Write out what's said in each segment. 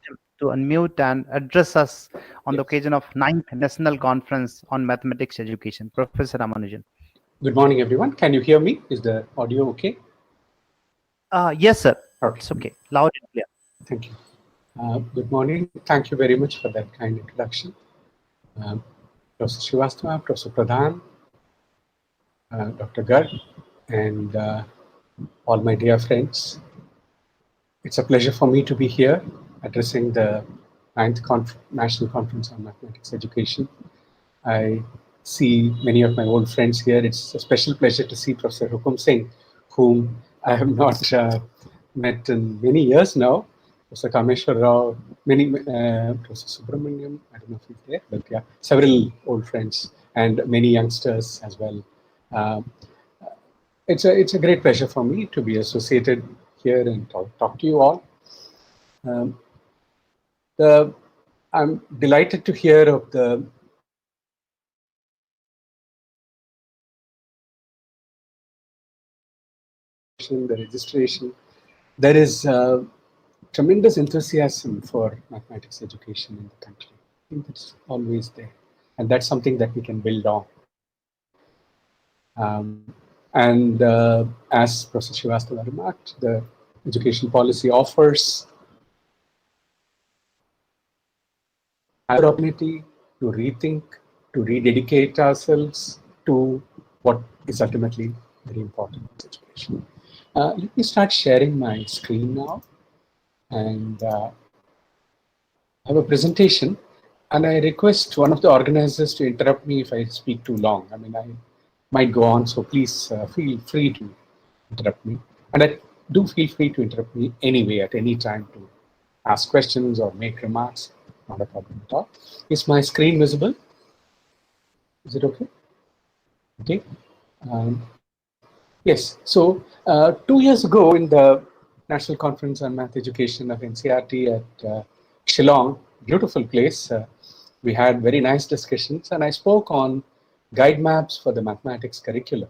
him to unmute and address us on the occasion of 9th National Conference on Mathematics Education. Professor Ramanujan. Good morning, everyone. Can you hear me? Is the audio okay? Yes, sir. Okay. It's okay. Loud and clear. Thank you. Good morning. Thank you very much for that kind introduction. Professor Srivastava, Professor Pradhan, Dr. Garg, and all my dear friends. It's a pleasure for me to be here addressing the 9th National Conference on Mathematics Education. I see many of my old friends here. It's a special pleasure to see Professor Hukum Singh, whom I have not met in many years now. Professor Kameshwar Rao, Professor Subramaniam, I don't know if he's there, but yeah, several old friends and many youngsters as well. It's a great pleasure for me to be associated here and talk to you all. I'm delighted to hear of the registration. There is tremendous enthusiasm for mathematics education in the country. I think it's always there, and that's something that we can build on. As Professor Srivastava remarked, the education policy offers an opportunity to rethink, to rededicate ourselves to what is ultimately very important in education. Let me start sharing my screen now, and I have a presentation, and I request one of the organizers to interrupt me if I speak too long. I mean, I might go on, so please feel free to interrupt me. And I do feel free to interrupt me anyway at any time to ask questions or make remarks. Not a problem at all. Is my screen visible? Is it okay? Okay. Yes. So 2 years ago in the National Conference on Math Education of NCRT at Shillong, beautiful place, we had very nice discussions, and I spoke on guide maps for the mathematics curriculum.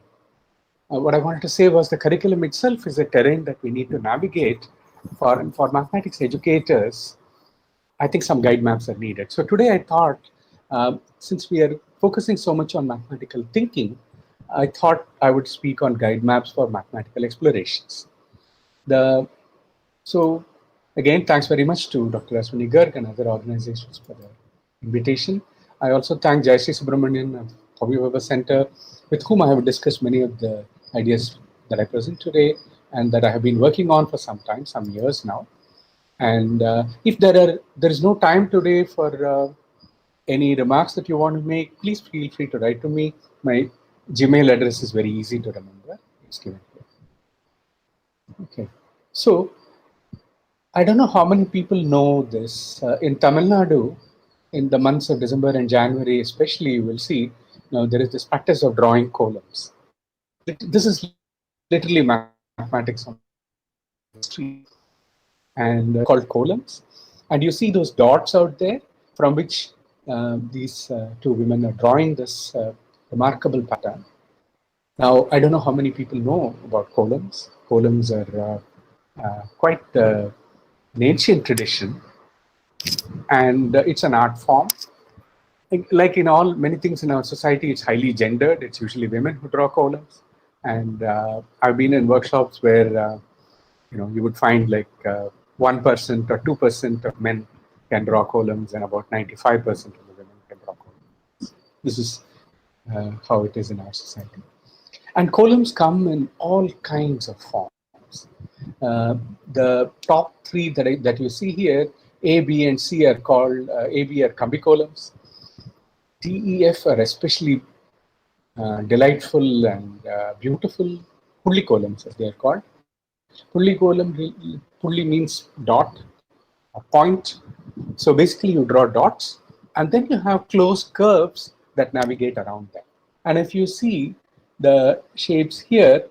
What I wanted to say was the curriculum itself is a terrain that we need to navigate for mathematics educators. I think some guide maps are needed. So today I thought, since we are focusing so much on mathematical thinking, I thought I would speak on guide maps for mathematical explorations. So again, thanks very much to Dr. Aswini Garg and other organizations for the invitation. I also thank Jayashree Subramanian of Hobby Weber Center, with whom I have discussed many of the ideas that I present today and that I have been working on for some time, some years now. And if there is no time today for any remarks that you want to make, please feel free to write to me. My Gmail address is very easy to remember. It's given here. Okay. So I don't know how many people know this. In Tamil Nadu, in the months of December and January especially, you will see now there is this practice of drawing columns. This is literally mathematics on the street, and called columns. And you see those dots out there from which these two women are drawing this remarkable pattern. Now, I don't know how many people know about columns. Columns are quite an ancient tradition, and it's an art form. Like in many things in our society, it's highly gendered. It's usually women who draw columns. And I've been in workshops where you would find like 1% or 2% of men can draw columns, and about 95% of the women can draw columns. This is how it is in our society. And columns come in all kinds of forms. The top three that you see here, A, B, and C are called, A, B are combicolumns. D, E, F are especially delightful and beautiful pullicolumns, as they are called. Pulli means dot, a point. So basically you draw dots, and then you have closed curves that navigate around them. And if you see the shapes here,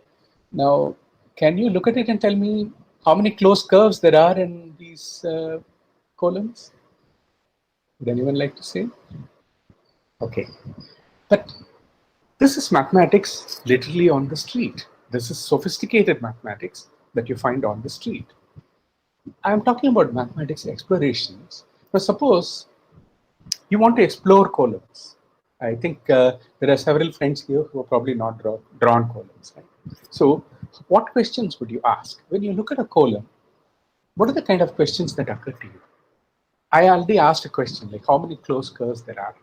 now can you look at it and tell me how many closed curves there are in these columns? Would anyone like to say? Okay, but this is mathematics literally on the street. This is sophisticated mathematics that you find on the street. I'm talking about mathematics explorations. But suppose you want to explore columns. I think there are several friends here who are probably not drawn columns. Right? So, what questions would you ask when you look at a column? What are the kind of questions that occur to you? I already asked a question like how many closed curves there are.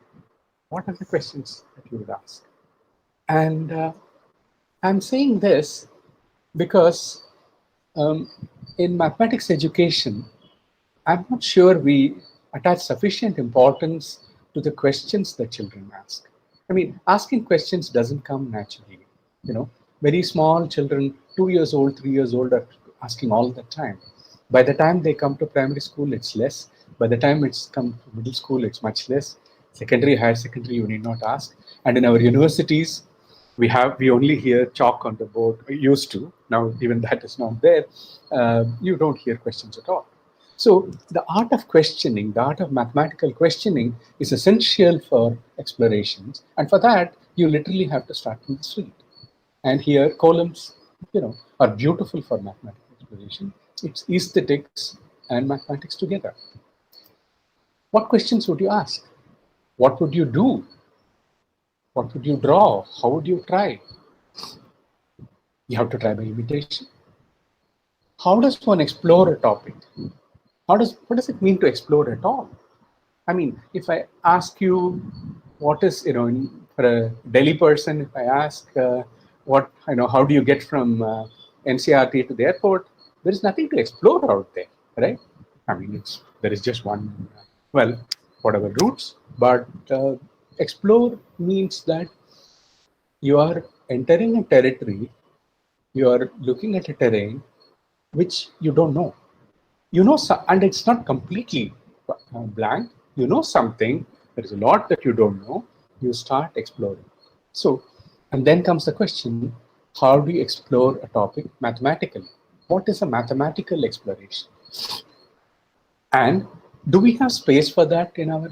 What are the questions that you would ask? And I'm saying this because um, in mathematics education, I'm not sure we attach sufficient importance to the questions that children ask. I mean, asking questions doesn't come naturally. You know, very small children, 2 years old, 3 years old, are asking all the time. By the time they come to primary school, it's less. By the time it's come to middle school, it's much less. Secondary, higher secondary, you need not ask. And in our universities, we only hear chalk on the board. We used to. Now even that is not there. You don't hear questions at all. So the art of questioning, the art of mathematical questioning is essential for explorations. And for that, you literally have to start from the street. And here, columns, are beautiful for mathematical exploration. It's aesthetics and mathematics together. What questions would you ask? What would you do? What would you draw? How would you try? You have to try by imitation. How does one explore a topic? What does it mean to explore at all? I mean, if I ask you what is, for a Delhi person, if I ask how do you get from NCRT to the airport, there is nothing to explore out there, right? I mean, there is just one, well, whatever routes, but explore means that you are entering a territory, you are looking at a terrain which you don't know. And it's not completely blank. You know something. There is a lot that you don't know. You start exploring. So, and then comes the question: how do you explore a topic mathematically? What is a mathematical exploration? And do we have space for that in our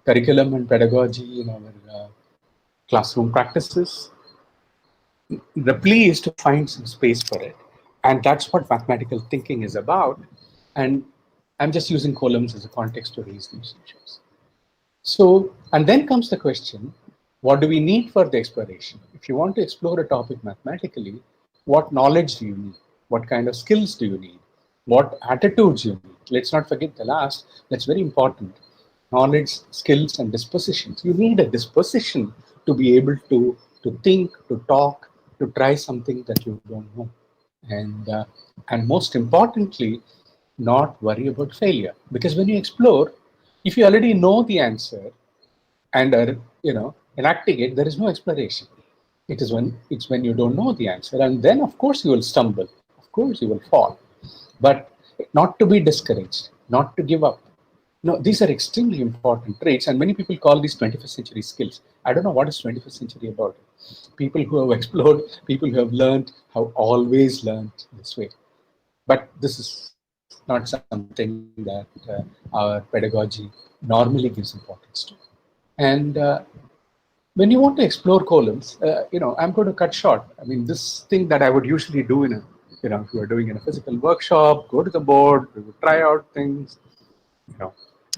curriculum and pedagogy, in our classroom practices? The plea is to find some space for it. And that's what mathematical thinking is about. And I'm just using columns as a context to raise these issues. So, and then comes the question, what do we need for the exploration? If you want to explore a topic mathematically, what knowledge do you need? What kind of skills do you need? What attitudes you need? Let's not forget the last, that's very important. Knowledge, skills, and dispositions. You need a disposition to be able to think, to talk, to try something that you don't know. And most importantly, not worry about failure. Because when you explore, if you already know the answer and are enacting it, there is no exploration. It's when you don't know the answer, and then of course you will stumble, of course you will fall, but not to be discouraged, not to give up. No, these are extremely important traits, and many people call these 21st century skills. I don't know what is 21st century about it. People who have explored, people who have learned, have always learned this way. But this is not something that our pedagogy normally gives importance to. And when you want to explore columns, I'm going to cut short. I mean, this thing that I would usually do if you are doing in a physical workshop, go to the board, we would try out things,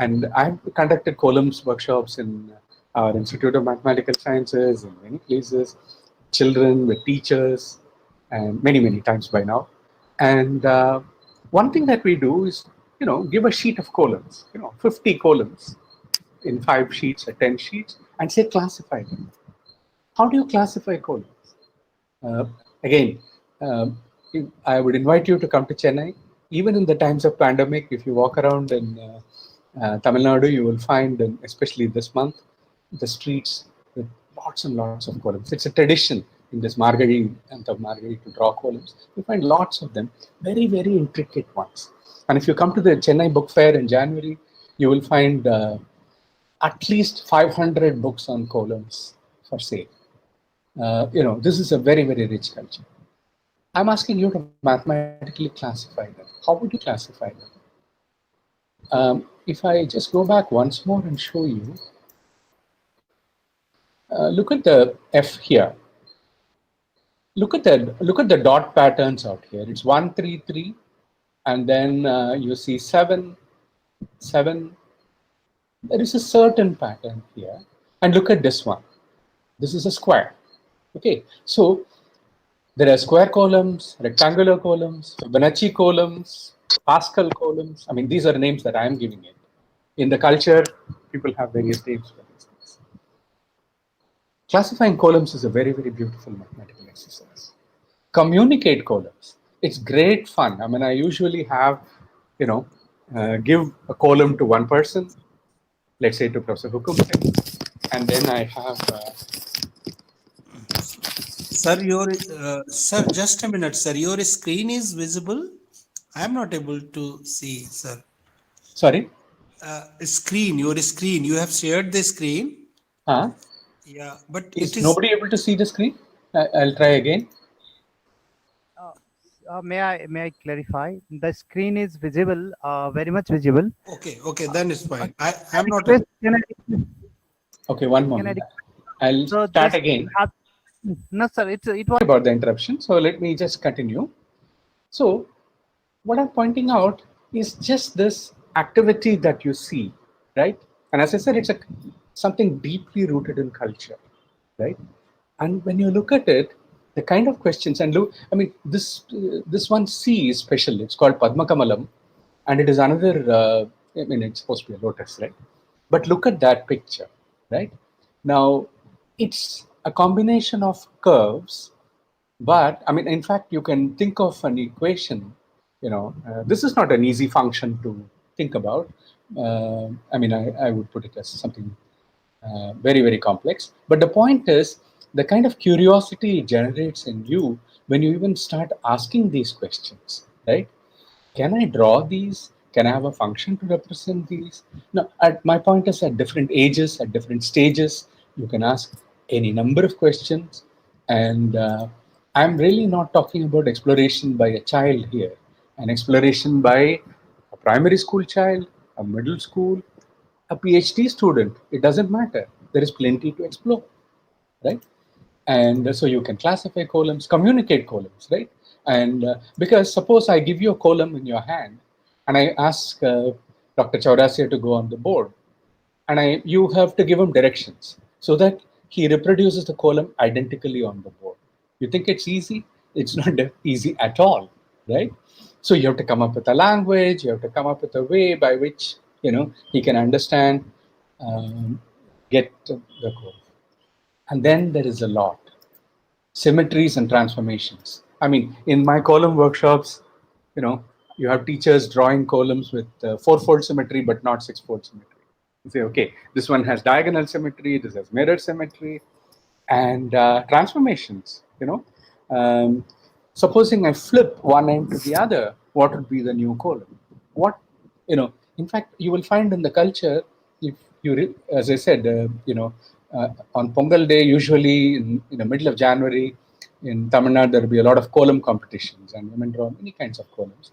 and I've conducted columns workshops in our Institute of Mathematical Sciences in many places, children with teachers, and many times by now. And one thing that we do is, give a sheet of columns, 50 columns in 5 sheets or 10 sheets, and say classify them. How do you classify columns? Again, I would invite you to come to Chennai. Even in the times of pandemic, if you walk around in Tamil Nadu, you will find, especially this month, the streets with lots and lots of columns. It's a tradition in this Margari and of Margari to draw columns. You find lots of them, very intricate ones. And if you come to the Chennai Book Fair in January, you will find at least 500 books on columns for sale. This is a very rich culture. I'm asking you to mathematically classify them. How would you classify them? If I just go back once more and show you, look at the F here. Look at the dot patterns out here. It's 1, 3, 3, and then you see 7, 7. There is a certain pattern here. And look at this one. This is a square. Okay, so there are square columns, rectangular columns, Fibonacci columns, Pascal columns. I mean, these are names that I am giving it. In the culture, people have various names for these things. Classifying columns is a very, very beautiful mathematical exercise. Communicate columns. It's great fun. I mean, I usually have, give a column to one person, let's say to Professor Hukum, and then I have. Sir, just a minute, sir. Your screen is visible. I am not able to see, sir. Sorry? Your screen. You have shared the screen. Huh? Yeah, but Is it is. nobody able to see the screen? I'll try again. May I clarify? The screen is visible, very much visible. Okay, then it's fine. I am not. Can I Okay, one Can I moment. I'll so start just again. No, sir. It was. About the interruption. So let me just continue. So what I'm pointing out is just this activity that you see, right? And as I said, it's something deeply rooted in culture, right? And when you look at it, the kind of questions and look, I mean, this one C is special. It's called Padma Kamalam, and it is another. I mean, it's supposed to be a lotus, right? But look at that picture, right? Now, it's a combination of curves, but I mean, in fact, you can think of an equation. This is not an easy function to think about. I mean, I would put it as something very, very complex. But the point is, the kind of curiosity it generates in you when you even start asking these questions, right? Can I draw these? Can I have a function to represent these? No, my point is at different ages, at different stages, you can ask any number of questions. And I'm really not talking about exploration by a child here, an exploration by a primary school child, a middle school, a PhD student. It doesn't matter. There is plenty to explore, right? And so you can classify columns, communicate columns, right? And because suppose I give you a column in your hand and I ask Dr. Chaurasia to go on the board, and you have to give him directions so that he reproduces the column identically on the board. You think it's easy? It's not easy at all, right? So you have to come up with a language, you have to come up with a way by which he can understand, get the code. And then there is a lot. Symmetries and transformations. I mean, in my column workshops, you have teachers drawing columns with 4-fold symmetry, but not 6-fold symmetry. You say, okay, this one has diagonal symmetry, this has mirror symmetry, and transformations. Supposing I flip one end to the other, what would be the new column? In fact, you will find in the culture, if you, as I said, on Pongal Day, usually in the middle of January, in Tamil Nadu, there will be a lot of column competitions, and women draw many kinds of columns.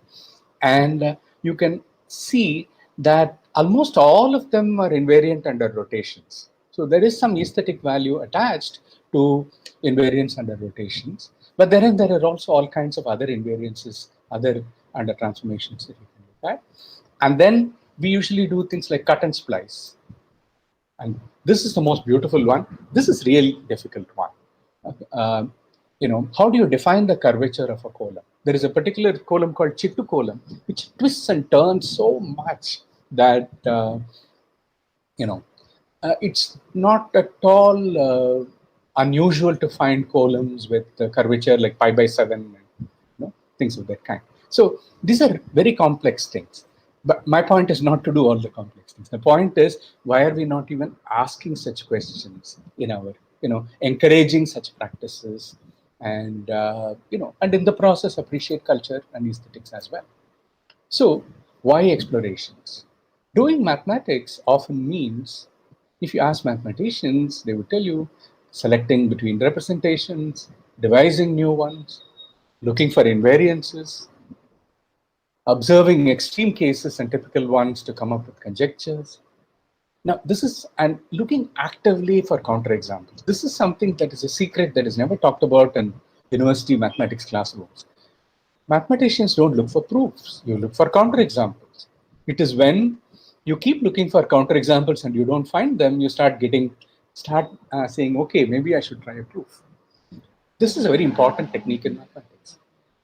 And you can see that almost all of them are invariant under rotations. So there is some aesthetic value attached to invariance under rotations. But then there are also all kinds of other invariances, other under transformations that you can look at. And then we usually do things like cut and splice. And this is the most beautiful one. This is really difficult one. How do you define the curvature of a column? There is a particular column called Chittu column, which twists and turns so much that it's not at all unusual to find columns with curvature like pi/7 and things of that kind. So these are very complex things. But my point is not to do all the complex things. The point is, why are we not even asking such questions in our, encouraging such practices, and and in the process appreciate culture and aesthetics as well. So why explorations? Doing mathematics often means, if you ask mathematicians, they would tell you selecting between representations, devising new ones, looking for invariances, observing extreme cases and typical ones to come up with conjectures. Now, this is, and looking actively for counterexamples. This is something that is a secret that is never talked about in university mathematics classrooms. Mathematicians don't look for proofs. You look for counterexamples. It is when you keep looking for counterexamples and you don't find them, you start saying, okay, maybe I should try a proof. This is a very important technique in mathematics.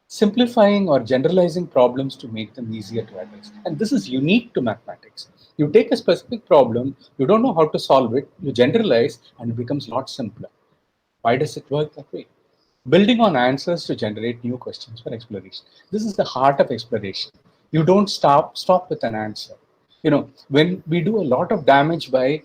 Simplifying or generalizing problems to make them easier to address. And this is unique to mathematics. You take a specific problem, you don't know how to solve it, you generalize, and it becomes a lot simpler. Why does it work that way? Building on answers to generate new questions for exploration. This is the heart of exploration. You don't stop with an answer. When we do a lot of damage by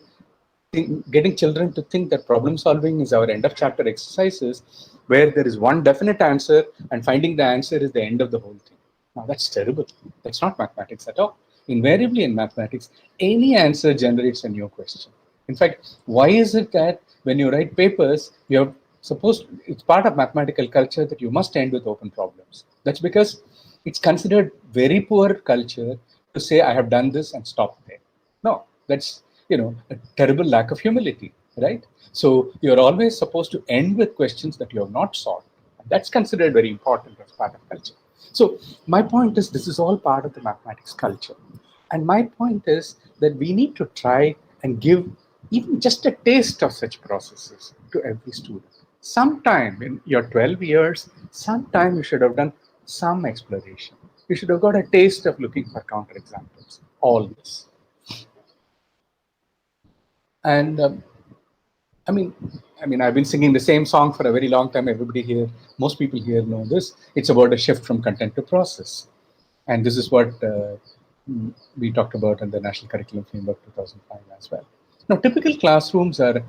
getting children to think that problem solving is our end of chapter exercises, where there is one definite answer and finding the answer is the end of the whole thing. Now that's terrible. That's not mathematics at all. Invariably in mathematics, any answer generates a new question. In fact, why is it that when you write papers, it's part of mathematical culture that you must end with open problems? That's because it's considered very poor culture to say, I have done this and stop there. No, that's a terrible lack of humility, right? So you're always supposed to end with questions that you have not solved. That's considered very important as part of culture. So my point is, this is all part of the mathematics culture. And my point is that we need to try and give even just a taste of such processes to every student. Sometime in your 12 years, sometime you should have done some exploration. You should have got a taste of looking for counterexamples. All this. And I've been singing the same song for a very long time. Everybody here, most people here know this. It's about a shift from content to process. And this is what we talked about in the National Curriculum Framework 2005 as well. Now, typical classrooms are,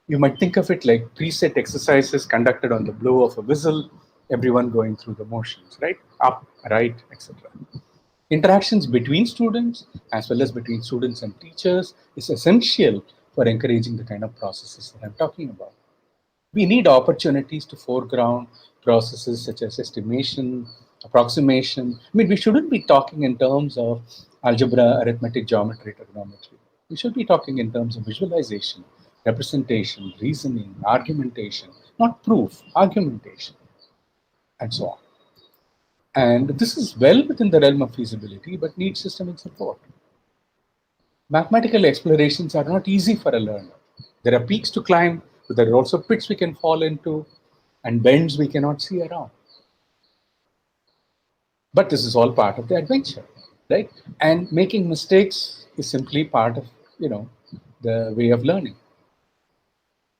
you might think of it like preset exercises conducted on the blow of a whistle, everyone going through the motions, right? Up, right, etc. Interactions between students as well as between students and teachers is essential for encouraging the kind of processes that I'm talking about. We need opportunities to foreground processes such as estimation, approximation. We shouldn't be talking in terms of algebra, arithmetic, geometry, trigonometry. We should be talking in terms of visualization, representation, reasoning, argumentation, not proof, argumentation, and so on. And this is well within the realm of feasibility, but needs systemic support. Mathematical explorations are not easy for a learner. There are peaks to climb, but there are also pits we can fall into and bends we cannot see around. But this is all part of the adventure, right? And making mistakes is simply part of, the way of learning.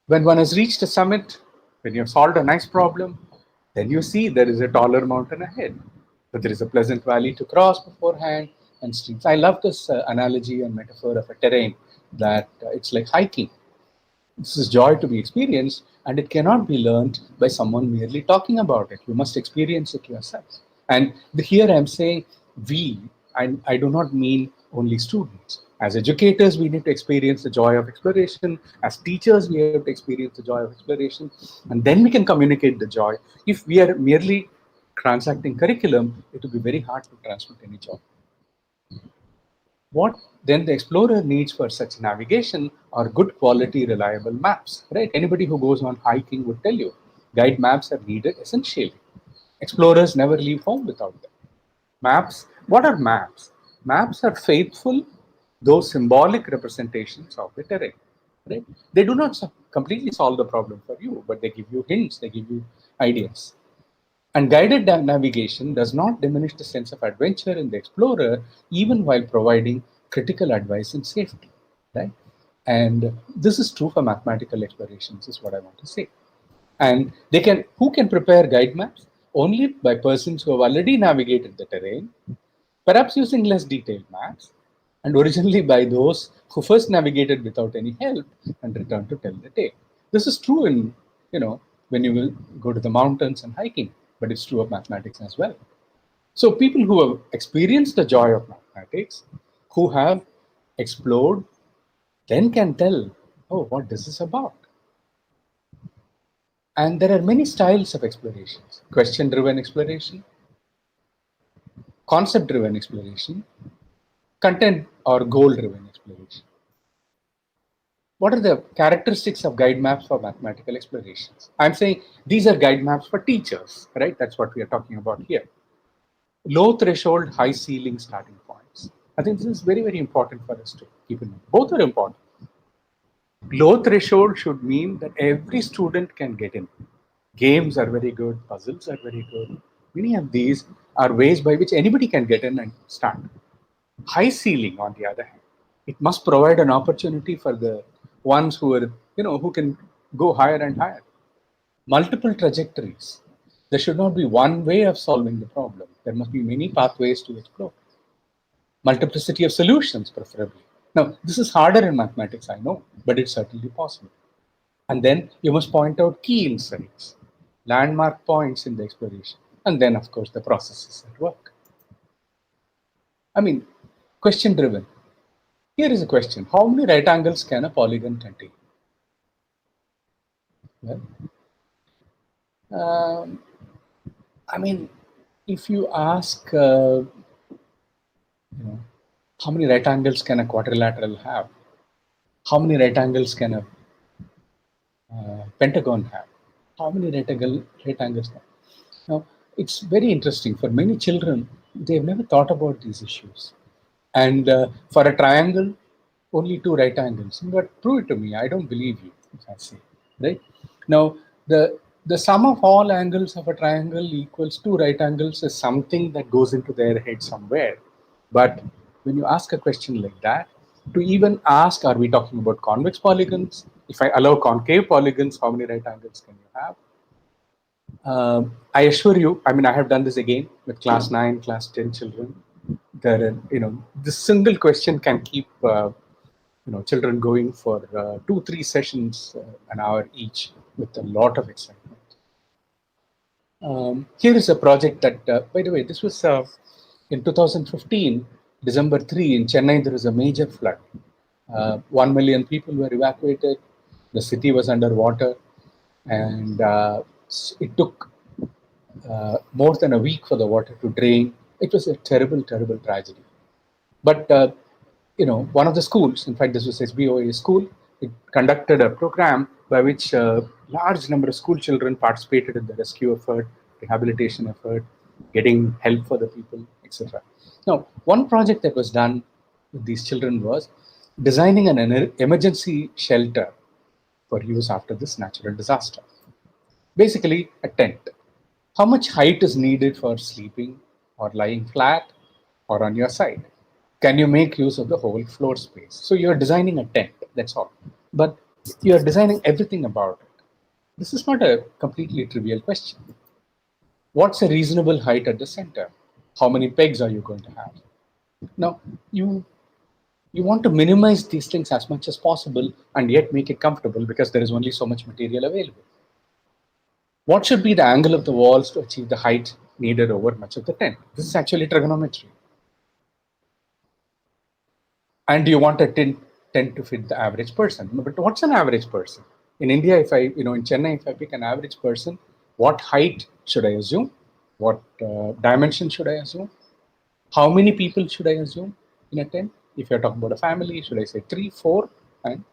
When one has reached a summit, when you have solved a nice problem, then you see there is a taller mountain ahead, but there is a pleasant valley to cross beforehand and streams. I love this analogy and metaphor of a terrain that it's like hiking. This is joy to be experienced, and it cannot be learned by someone merely talking about it. You must experience it yourself. And here I'm saying we, I do not mean only students. As educators, we need to experience the joy of exploration. As teachers, we have to experience the joy of exploration. And then we can communicate the joy. If we are merely transacting curriculum, it will be very hard to transmit any joy. What then the explorer needs for such navigation are good quality, reliable maps, right? Anybody who goes on hiking would tell you, guide maps are needed essentially. Explorers never leave home without them. Maps, what are maps? Maps are faithful, though symbolic representations of the terrain, right? They do not completely solve the problem for you, but they give you hints, they give you ideas. And guided navigation does not diminish the sense of adventure in the explorer, even while providing critical advice and safety, right? And this is true for mathematical explorations, is what I want to say. And who can prepare guide maps? Only by persons who have already navigated the terrain, perhaps using less detailed maps, and originally by those who first navigated without any help and returned to tell the tale. This is true in, when you will go to the mountains and hiking, but it's true of mathematics as well. So people who have experienced the joy of mathematics, who have explored, then can tell, oh, what this is about. And there are many styles of explorations: question-driven exploration, concept-driven exploration, content or goal-driven exploration. What are the characteristics of guide maps for mathematical explorations? I'm saying these are guide maps for teachers, right? That's what we are talking about here. low threshold, high ceiling starting points. I think this is very, very important for us to keep in mind. Both are important. Low threshold should mean that every student can get in. Games are very good, puzzles are very good. Many of these are ways by which anybody can get in and start. High ceiling, on the other hand, it must provide an opportunity for the ones who are, who can go higher and higher. Multiple trajectories. There should not be one way of solving the problem. There must be many pathways to explore. Multiplicity of solutions, preferably. Now, this is harder in mathematics, I know, but it's certainly possible. And then you must point out key insights, landmark points in the exploration, and then, of course, the processes at work. I mean, question driven. Here is a question. How many right angles can a polygon contain? Well, I mean, if you ask, how many right angles can a quadrilateral have? How many right angles can a pentagon have? How many right angles have? Now, it's very interesting. For many children, they've never thought about these issues. And for a triangle, only 2 right angles. But prove it to me. I don't believe you, if I say. Right? Now, the sum of all angles of a triangle equals 2 right angles is something that goes into their head somewhere. But when you ask a question like that, to even ask, are we talking about convex polygons? If I allow concave polygons, how many right angles can you have? I assure you, I mean, I have done this again with class 9, class 10 children. There, this single question can keep, children going for 2-3 sessions, an hour each, with a lot of excitement. Here is a project that, by the way, this was in 2015, December 3 in Chennai. There was a major flood. 1 million people were evacuated. The city was underwater, and it took more than a week for the water to drain. It was a terrible, terrible tragedy. But one of the schools, in fact, this was SBOA school, it conducted a program by which a large number of school children participated in the rescue effort, rehabilitation effort, getting help for the people, etc. Now, one project that was done with these children was designing an emergency shelter for use after this natural disaster. Basically, a tent. How much height is needed for sleeping or lying flat or on your side? Can you make use of the whole floor space? So you're designing a tent, that's all. But you're designing everything about it. This is not a completely trivial question. What's a reasonable height at the center? How many pegs are you going to have? Now, you want to minimize these things as much as possible and yet make it comfortable because there is only so much material available. What should be the angle of the walls to achieve the height needed over much of the tent? This is actually trigonometry. And you want a tent to fit the average person. But what's an average person? In India, if I, in Chennai, if I pick an average person, what height should I assume? What dimension should I assume? How many people should I assume in a tent? If you're talking about a family, should I say 3, 4? And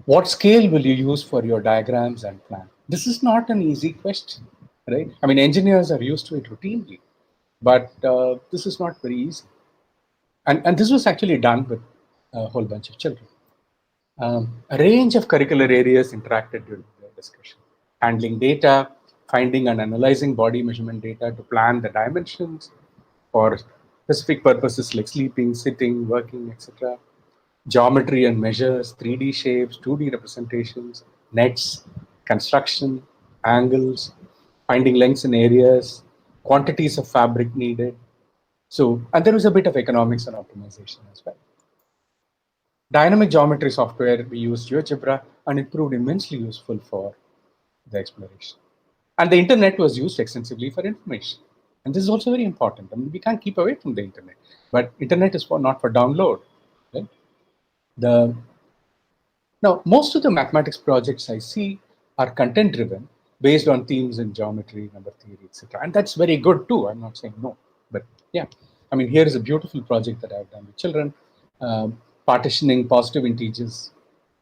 what scale will you use for your diagrams and plan? This is not an easy question, right? I mean, engineers are used to it routinely, but this is not very easy. And this was actually done with a whole bunch of children. A range of curricular areas interacted during the discussion. Handling data, finding and analyzing body measurement data to plan the dimensions for specific purposes like sleeping, sitting, working, etc. Geometry and measures, 3D shapes, 2D representations, nets, construction, angles, finding lengths in areas, quantities of fabric needed. So, and there was a bit of economics and optimization as well. Dynamic geometry software, we used GeoGebra, and it proved immensely useful for the exploration. And the internet was used extensively for information. And this is also very important. I mean, we can't keep away from the internet, but internet is not for download. Right? Now, most of the mathematics projects I see are content driven based on themes in geometry, number theory, etc. And that's very good too. I'm not saying no, but yeah. I mean, here is a beautiful project that I've done with children, partitioning positive integers.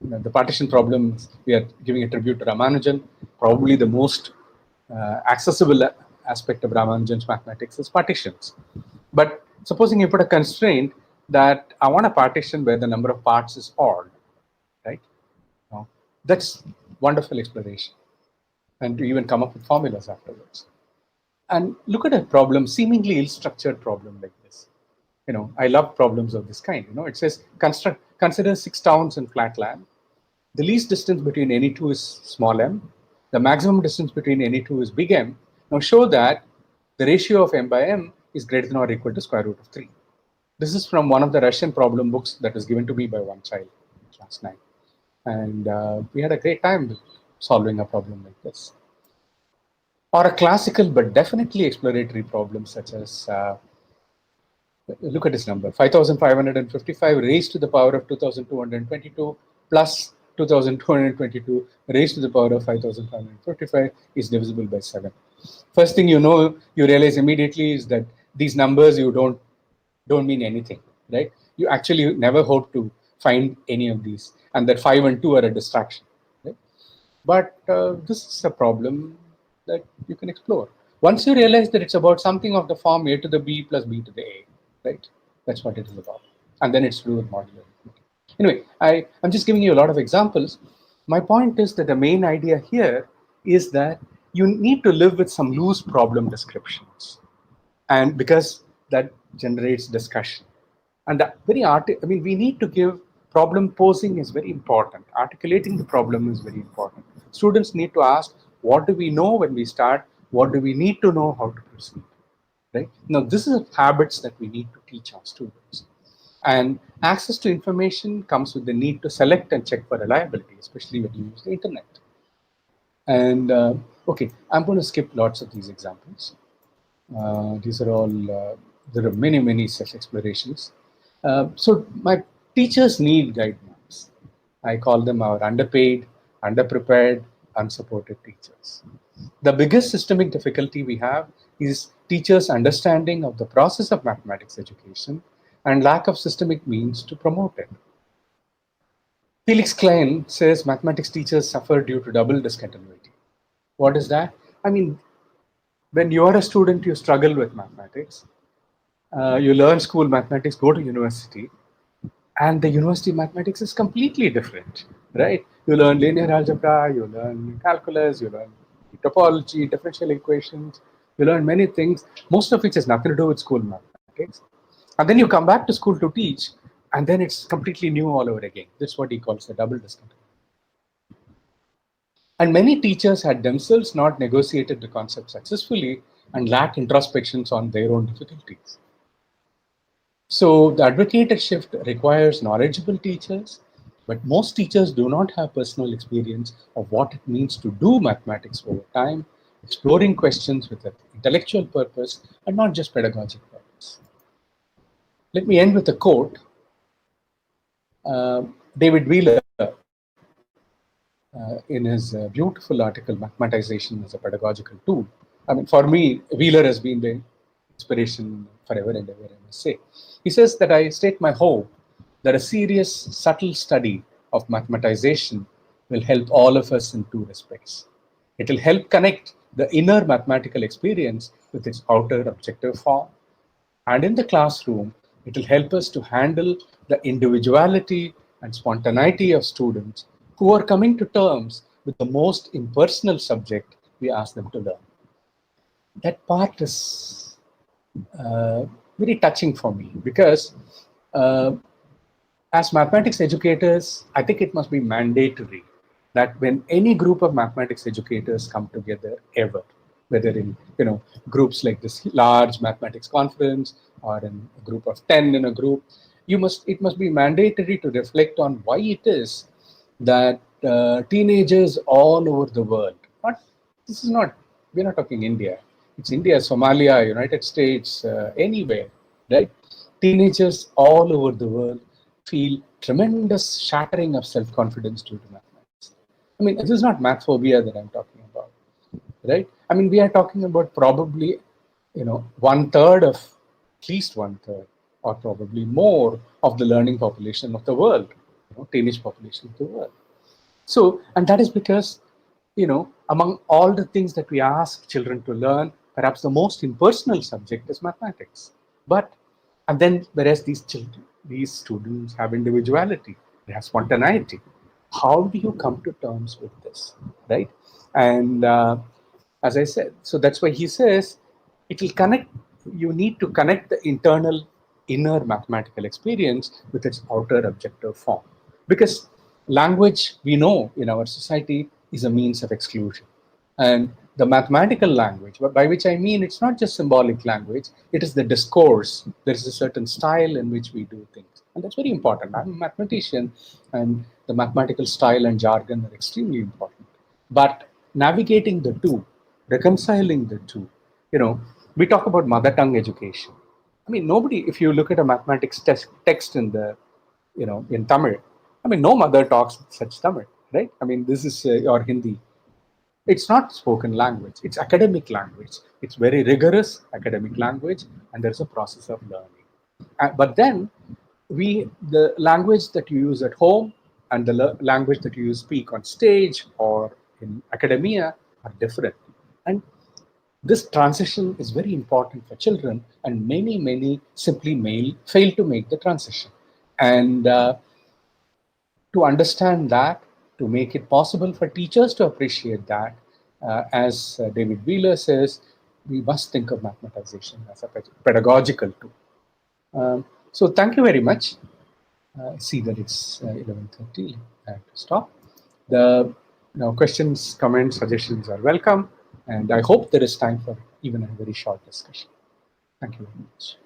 The partition problems, we are giving a tribute to Ramanujan, probably the most accessible aspect of Ramanujan's mathematics is partitions. But supposing you put a constraint that I want a partition where the number of parts is odd, right? Now, that's wonderful exploration, and to even come up with formulas afterwards. And look at a problem, seemingly ill-structured problem like this. I love problems of this kind. It says consider 6 towns in flat land. The least distance between any two is small m. The maximum distance between any two is big M. Now show that the ratio of m by m is greater than or equal to square root of 3. This is from one of the Russian problem books that was given to me by one child last night. And we had a great time solving a problem like this. Or a classical but definitely exploratory problem such as, look at this number, 5,555 raised to the power of 2,222 plus 2,222 raised to the power of 5,555 is divisible by 7. First thing you realize immediately is that these numbers you don't mean anything, right? You actually never hope to find any of these, and that 5 and 2 are a distraction, right? But this is a problem that you can explore. Once you realize that it's about something of the form a to the b plus b to the a, right? That's what it is about. And then it's to do with modular arithmetic. Anyway, I'm just giving you a lot of examples. My point is that the main idea here is that you need to live with some loose problem descriptions. And because that generates discussion. And that we need to give problem posing is very important. Articulating the problem is very important. Students need to ask, what do we know when we start? What do we need to know how to proceed? Right? Now, this is habits that we need to teach our students. And access to information comes with the need to select and check for reliability, especially when you use the internet. And okay, I'm going to skip lots of these examples. These are all, there are many such explorations. So my teachers need guide maps. I call them our underpaid, underprepared, unsupported teachers. The biggest systemic difficulty we have is teachers' understanding of the process of mathematics education and lack of systemic means to promote it. Felix Klein says mathematics teachers suffer due to double discontinuity. What is that? I mean, when you are a student, you struggle with mathematics. You learn school mathematics, go to university, and the university mathematics is completely different, right? You learn linear algebra, you learn calculus, you learn topology, differential equations, you learn many things, most of which has nothing to do with school mathematics. And then you come back to school to teach, and then it's completely new all over again. That's what he calls the double discontinuity. And many teachers had themselves not negotiated the concept successfully and lacked introspections on their own difficulties. So the advocated shift requires knowledgeable teachers, but most teachers do not have personal experience of what it means to do mathematics over time, exploring questions with an intellectual purpose and not just pedagogic purpose. Let me end with a quote. David Wheeler, in his beautiful article, Mathematization as a Pedagogical Tool. I mean, for me, Wheeler has been the inspiration forever and ever, I must say. He says that I state my hope that a serious, subtle study of mathematization will help all of us in two respects. It will help connect the inner mathematical experience with its outer objective form. And in the classroom, it will help us to handle the individuality and spontaneity of students who are coming to terms with the most impersonal subject we ask them to learn. That part is very touching for me because as mathematics educators, I think it must be mandatory that when any group of mathematics educators come together ever, whether in groups like this large mathematics conference or in a group of 10 in a group, it must be mandatory to reflect on why it is that teenagers all over the world, we're not talking India, it's India, Somalia, United States, anywhere, right? Teenagers all over the world feel tremendous shattering of self-confidence due to mathematics. I mean, this is not math phobia that I'm talking about, right? I mean, we are talking about probably, at least one third, or probably more of the learning population of the world, teenage population of the world. So, and that is because, among all the things that we ask children to learn, perhaps the most impersonal subject is mathematics. But, and then whereas these children, these students have individuality, they have spontaneity. How do you come to terms with this, right? And as I said, so that's why he says it will connect, you need to connect the internal inner mathematical experience with its outer objective form. Because language, we know in our society, is a means of exclusion. And the mathematical language, by which I mean it's not just symbolic language, it is the discourse. There is a certain style in which we do things. And that's very important. I'm a mathematician, and the mathematical style and jargon are extremely important. But navigating the two, reconciling the two, we talk about mother tongue education. I mean, nobody, if you look at a mathematics text in the, in Tamil, I mean, no mother talks such Tamil, right? I mean, this is, or Hindi. It's not spoken language, it's academic language. It's very rigorous academic language, and there's a process of learning. But then, the language that you use at home and the language that you speak on stage or in academia are different. And this transition is very important for children, and many simply fail to make the transition. And to understand that, to make it possible for teachers to appreciate that, as David Wheeler says, we must think of mathematization as a pedagogical tool. So thank you very much. I see that it's 11:30. I have to stop. The questions, comments, suggestions are welcome, and I hope there is time for even a very short discussion. Thank you very much.